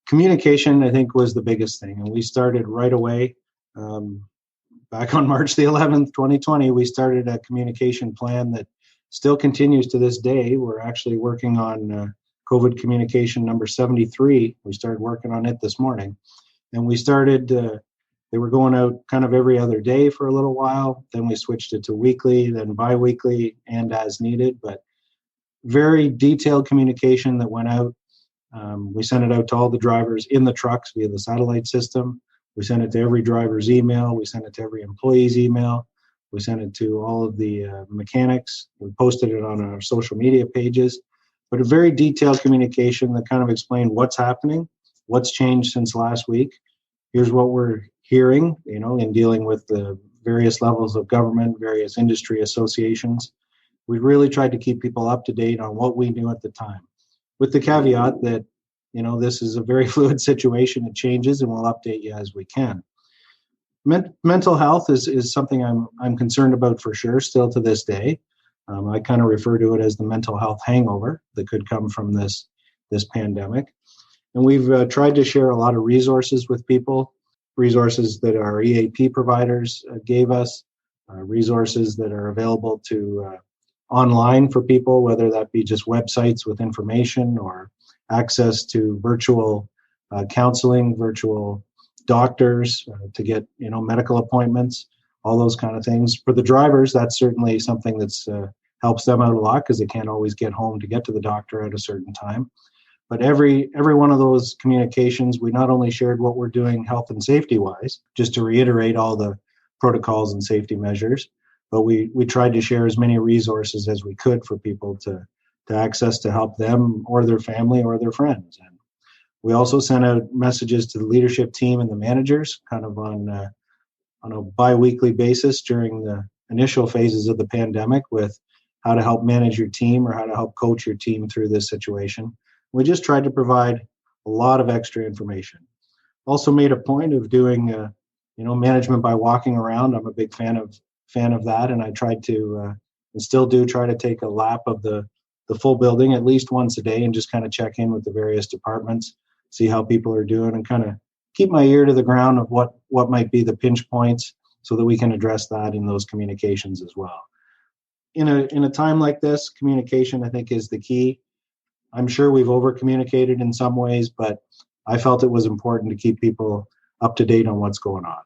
Communication, I think, was the biggest thing. And we started right away. Back on March the 11th, 2020, we started a communication plan that still continues to this day. We're actually working on COVID communication number 73. We started working on it this morning. And we started, they were going out kind of every other day for a little while. Then we switched it to weekly, then bi-weekly, and as needed. But very detailed communication that went out. We sent it out to all the drivers in the trucks via the satellite system. We sent it to every driver's email. We sent it to every employee's email. We sent it to all of the mechanics. We posted it on our social media pages. But a very detailed communication that kind of explained what's happening, what's changed since last week. Here's what we're hearing, in dealing with the various levels of government, various industry associations. We really tried to keep people up to date on what we knew at the time, with the caveat that, this is a very fluid situation. It changes, and we'll update you as we can. Mental health is something I'm concerned about for sure, still to this day. I kind of refer to it as the mental health hangover that could come from this pandemic. And we've tried to share a lot of resources with people, resources that our EAP providers gave us, resources that are available to online for people, whether that be just websites with information or access to virtual counseling, virtual doctors to get medical appointments, all those kind of things. For the drivers, that's certainly something that's helps them out a lot because they can't always get home to get to the doctor at a certain time. But every one of those communications, we not only shared what we're doing health and safety wise, just to reiterate all the protocols and safety measures, but we tried to share as many resources as we could for people to access to help them or their family or their friends. And we also sent out messages to the leadership team and the managers kind of on a bi-weekly basis during the initial phases of the pandemic with how to help manage your team or how to help coach your team through this situation. We just tried to provide a lot of extra information. Also made a point of doing, management by walking around. I'm a big fan of that, and I tried to, and still do, try to take a lap of the full building at least once a day and just kind of check in with the various departments, see how people are doing, and kind of keep my ear to the ground of what might be the pinch points so that we can address that in those communications as well. In a time like this, communication, I think, is the key. I'm sure we've over-communicated in some ways, but I felt it was important to keep people up to date on what's going on.